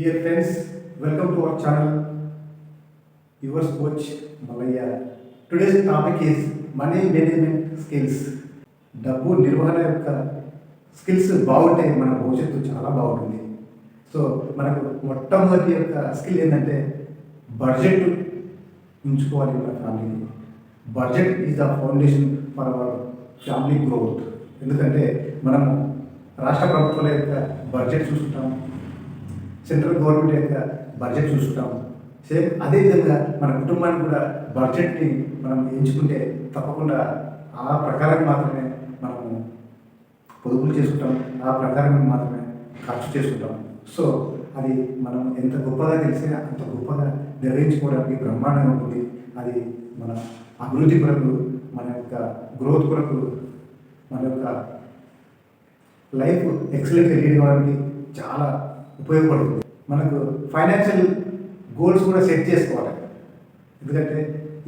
Dear friends, welcome to our channel, yours coach Malaya. Today's topic is money management skills. డబ్బు నిర్వహణ యొక్క skills బాగుంటే మన భవిష్యత్తు చాలా బాగుంటుంది. సో మనకు మొట్టమొదటి యొక్క స్కిల్ ఏంటంటే బడ్జెట్ ఉంచుకోవాలి మన ఫ్యామిలీకి. Budget is the foundation for our family growth. ఎందుకంటే మనము రాష్ట్ర ప్రభుత్వాల యొక్క బడ్జెట్ చూసుకుంటాం, సెంట్రల్ గవర్నమెంట్ యొక్క బడ్జెట్ చూసుకుంటాం. సేమ్ అదేవిధంగా మన కుటుంబానికి కూడా బడ్జెట్ని మనం ఎంచుకుంటే తప్పకుండా ఆ ప్రకారం మాత్రమే మనము పొదుపులు చేసుకుంటాం, ఆ ప్రకారం మాత్రమే ఖర్చు చేసుకుంటాం. సో అది మనం ఎంత గొప్పగా తెలిస్తే అంత గొప్పగా నిర్వహించుకోవడానికి బ్రహ్మాండంగా ఉంటుంది. అది మన అభివృద్ధి కొరకు, మన యొక్క గ్రోత్ కొరకు, మన యొక్క లైఫ్ ఎక్సలెంట్గా లీడ్ అవ్వడానికి చాలా ఉపయోగపడుతుంది. మనకు ఫైనాన్షియల్ గోల్స్ కూడా సెట్ చేసుకోవాలి. ఎందుకంటే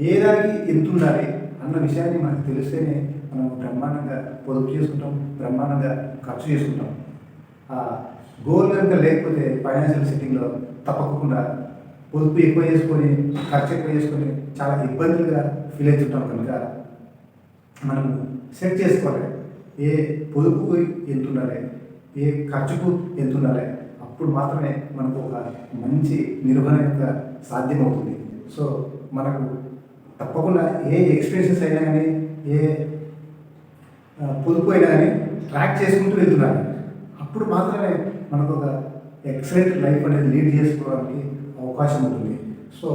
ఏ దానికి ఎంత ఉండాలి అన్న విషయాన్ని మనకు తెలిస్తేనే మనం బ్రహ్మాండంగా పొదుపు చేసుకుంటాం, బ్రహ్మాండంగా ఖర్చు చేసుకుంటాం. ఆ గోల్ కనుక లేకపోతే ఫైనాన్షియల్ సెట్టింగ్లో తప్పకుండా పొదుపు ఎక్కువ చేసుకొని ఖర్చు ఎక్కువ చేసుకొని చాలా ఇబ్బందులుగా ఫీల్ అవుతుంటాం. కనుక మనం సెట్ చేసుకోవాలి. ఏ పొదుపుకు ఎంత ఉండాలి, ఏ ఖర్చుకు ఎంత ఉండాలి, అప్పుడు మాత్రమే మనకు ఒక మంచి నిర్వహణ యొక్క సాధ్యమవుతుంది. సో మనకు తప్పకుండా ఏ ఎక్స్పెన్సెస్ అయినా కానీ, ఏ పొదుపు అయినా కానీ ట్రాక్ చేసుకుంటూ వెళ్తున్నారు. అప్పుడు మాత్రమే మనకు ఒక ఎక్సలెంట్ లైఫ్ అనేది లీడ్ చేసుకోవడానికి అవకాశం ఉంటుంది. సో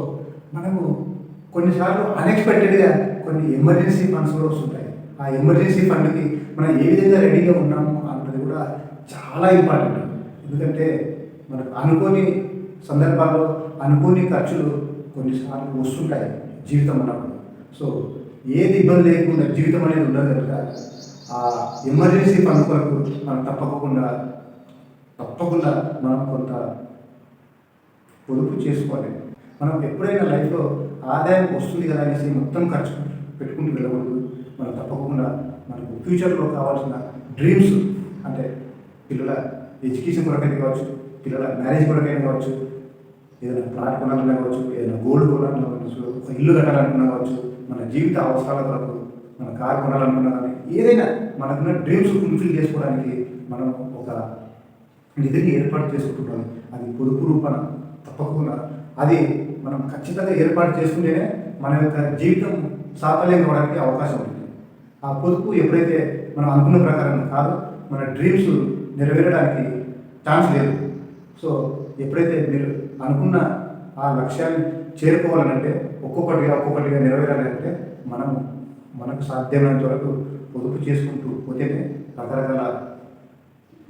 మనము కొన్నిసార్లు అన్ఎక్స్పెక్టెడ్గా కొన్ని ఎమర్జెన్సీ ఫండ్స్ కూడా వస్తుంటాయి. ఆ ఎమర్జెన్సీ ఫండ్కి మనం ఏ విధంగా రెడీగా ఉన్నాము అన్నది కూడా చాలా ఇంపార్టెంట్. ఎందుకంటే మనకు అనుకోని సందర్భాల్లో అనుకోని ఖర్చులు కొన్నిసార్లు వస్తుంటాయి జీవితం అన్నప్పుడు. సో ఏది ఇబ్బంది లేకుండా జీవితం అనేది ఉండదు కనుక ఆ ఎమర్జెన్సీ ఫండ్ కొరకు మనం తప్పకుండా మనం కొంత పొదుపు చేసుకోవాలి. మనం ఎప్పుడైనా లైఫ్లో ఆదాయం వస్తుంది కదా అనేసి మొత్తం ఖర్చు పెట్టుకుంటూ వెళ్ళకూడదు. మనం తప్పకుండా మనకు ఫ్యూచర్లో కావాల్సిన డ్రీమ్స్, అంటే పిల్లల ఎడ్యుకేషన్ కొరకైనా కావచ్చు, పిల్లల మ్యారేజ్ కొరకైనా కావచ్చు, ఏదైనా ప్లాట్ కొనాలన్నా కావచ్చు, ఏదైనా గోల్డ్ కొనాలన్నా కావచ్చు, ఒక ఇల్లు కట్టాలనుకున్నా కావచ్చు, మన జీవిత అవసరాల కొరకు మన కారు కొనాలనుకున్నా కానీ ఏదైనా మనకున్న డ్రీమ్స్ ఫుల్ఫిల్ చేసుకోవడానికి మనం ఒక నిధిని ఏర్పాటు చేసుకుంటున్నాం. అది పొదుపు రూపణ తప్పకుండా అది మనం ఖచ్చితంగా ఏర్పాటు చేసుకుంటేనే మన యొక్క జీవితం సాఫల్యం కావడానికి అవకాశం ఉంటుంది. ఆ పొదుపు ఎప్పుడైతే మనం అనుకున్న ప్రకారం కాదు, మన డ్రీమ్స్ నెరవేరడానికి ఛాన్స్ లేదు. సో ఎప్పుడైతే మీరు అనుకున్న ఆ లక్ష్యాన్ని చేరుకోవాలంటే ఒక్కొక్కటిగా నెరవేరాలంటే మనకు సాధ్యమైనంత వరకు పొదుపు చేసుకుంటూ పోతేనే రకరకాల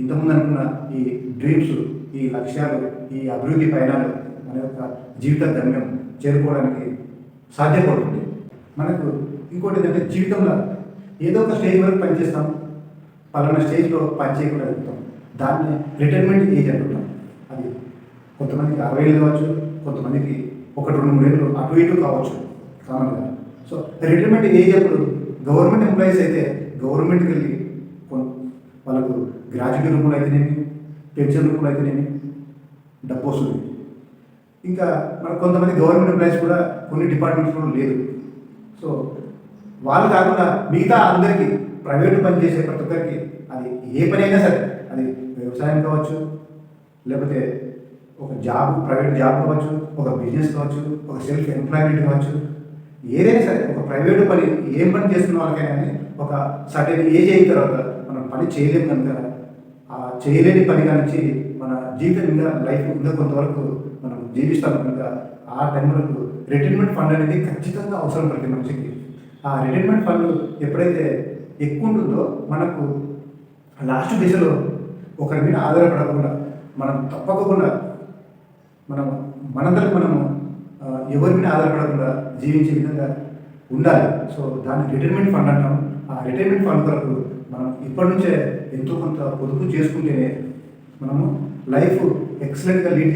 ఇంతకుముందు అనుకున్న ఈ డ్రీమ్స్, ఈ లక్ష్యాలు, ఈ అభివృద్ధి పయనాలు మన యొక్క జీవిత గమ్యం చేరుకోవడానికి సాధ్యపడుతుంది. మనకు ఇంకోటి ఏంటంటే జీవితంలో ఏదో ఒక స్టేజ్ వరకు పనిచేస్తాం, పలానా స్టేజ్లో పని చేయకుండా వెళ్తాం. దాన్ని రిటైర్మెంట్ ఏజ్ అంటున్నాం. అది కొంతమందికి 60 ఏళ్ళు కావచ్చు, కొంతమందికి 1-2-3 ఏళ్ళు అటు ఇటు కావచ్చు కామన్గా. సో రిటైర్మెంట్ ఏజ్ అప్పుడు గవర్నమెంట్ ఎంప్లాయీస్ అయితే గవర్నమెంట్కి వెళ్ళి వాళ్ళకు గ్రాడ్యుయేట్ రూపంలో అయితేనేమి, పెన్షన్ రూపంలో అయితేనేమి డబ్బు వస్తుంది. ఇంకా మనకు కొంతమంది గవర్నమెంట్ ఎంప్లాయీస్ కూడా కొన్ని డిపార్ట్మెంట్స్లో లేదు. సో వాళ్ళు కాకుండా మిగతా అందరికీ ప్రైవేటు పని చేసే ప్రతి ఒక్కరికి అది ఏ పని అయినా సరే, అది వ్యవసాయం కావచ్చు, లేకపోతే ఒక జాబ్, ప్రైవేట్ జాబ్ కావచ్చు, ఒక బిజినెస్ కావచ్చు, ఒక సెల్ఫ్ ఎంప్లాయ్మెంట్ కావచ్చు, ఏదైనా సరే ఒక ప్రైవేటు పని ఏం పని చేస్తున్న వాళ్ళకైనా కానీ ఒక సర్టెన్ ఏజ్ అయిన తర్వాత మనం పని చేయలేము కనుక ఆ చేయలేని పని నుంచి మన జీవితం ఇంకా లైఫ్ ఇంకా కొంతవరకు మనం జీవిస్తాం కనుక ఆ టైం వరకు రిటైర్మెంట్ ఫండ్ అనేది ఖచ్చితంగా అవసరం ప్రతి మనిషికి. ఆ రిటైర్మెంట్ ఫండ్ ఎప్పుడైతే ఎక్కువ ఉంటుందో మనకు లాస్ట్ దిశలో ఒకరి మీద ఆధారపడకుండా మనం తప్పకుండా మనందరికి మనము ఎవరి మీద ఆధారపడకుండా జీవించే విధంగా ఉండాలి. సో దాన్ని రిటైర్మెంట్ ఫండ్ అంటాం. ఆ రిటైర్మెంట్ ఫండ్ కొరకు మనం ఇప్పటి నుంచే ఎంతో కొంత పొదుపు చేసుకుంటేనే మనము లైఫ్ ఎక్సలెంట్గా లీడ్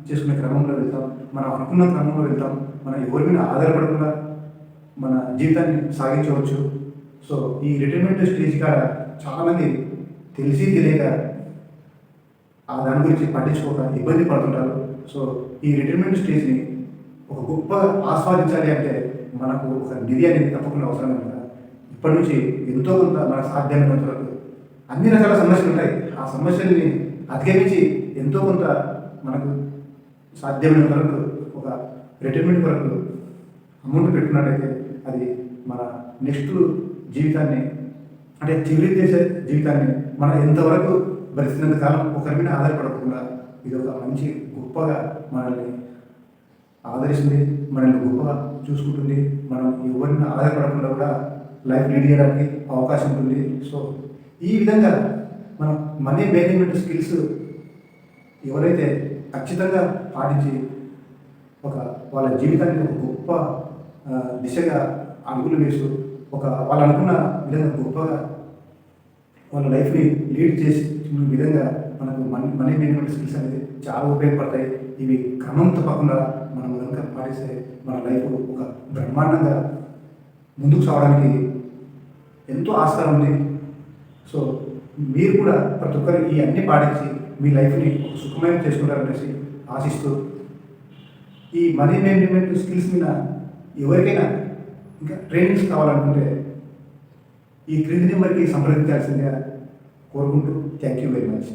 చేసుకునే క్రమంలో వెళ్తాం, మనం అనుకున్న క్రమంలో వెళ్తాం. మనం ఎవరి మీద ఆధారపడకుండా మన జీవితాన్ని సాగించవచ్చు. సో ఈ రిటైర్మెంట్ స్టేజ్ కాడ చాలామంది తెలిసి తెలియక ఆ దాని గురించి పట్టించుకోక ఇబ్బంది పడుతుంటారు. సో ఈ రిటైర్మెంట్ స్టేజ్ని ఒక గొప్పగా ఆస్వాదించాలి అంటే మనకు ఒక నిధి అనేది తప్పకుండా అవసరం కనుక ఇప్పటి నుంచి ఎంతో కొంత మనకు సాధ్యమైనంత వరకు అన్ని రకాల సమస్యలు ఉంటాయి. ఆ సమస్యల్ని అధిగమించి ఎంతో కొంత మనకు సాధ్యమైనంత వరకు ఒక రిటైర్మెంట్ వరకు అమౌంట్ పెట్టుకున్నట్టయితే అది మన నెక్స్ట్ జీవితాన్ని అంటే చివరి చేసే జీవితాన్ని మనం ఎంతవరకు భరిస్తున్నంత కాలం ఒకరి మీద ఆధారపడకుండా ఇది ఒక మంచి గొప్పగా మనల్ని ఆదరిస్తుంది, మనల్ని గొప్పగా చూసుకుంటుంది. మనం ఎవరిని ఆధారపడకుండా కూడా లైఫ్ లీడ్ చేయడానికి అవకాశం ఉంటుంది. సో ఈ విధంగా మనం మనీ మేనేజ్మెంట్ స్కిల్స్ ఎవరైతే ఖచ్చితంగా పాటించి ఒక వాళ్ళ జీవితాన్ని ఒక గొప్ప దిశగా అడుగులు వేస్తూ ఒక వాళ్ళు అనుకున్న విధంగా గొప్పగా వాళ్ళ లైఫ్ని లీడ్ చేసి విధంగా మనకు మనీ మేనేజ్మెంట్ స్కిల్స్ అనేది చాలా ఉపయోగపడతాయి. ఇవి క్రమం తప్పకుండా మనం కనుక పాటిస్తే మన లైఫ్ ఒక బ్రహ్మాండంగా ముందుకు సాగడానికి ఎంతో ఆస్కారం ఉంది. సో మీరు కూడా ప్రతి ఒక్కరు ఈ అన్ని పాటించి మీ లైఫ్ని ఒక సుఖమయం చేసుకుంటారనేసి ఆశిస్తూ ఈ మనీ మేనేజ్మెంట్ స్కిల్స్ మీద ఎవరికైనా ఇంకా ట్రైనింగ్స్ కావాలనుకుంటే ఈ క్రింది నెంబర్కి సంప్రదించాల్సిందిగా కోరుకుంటూ థ్యాంక్ యూ వెరీ మచ్.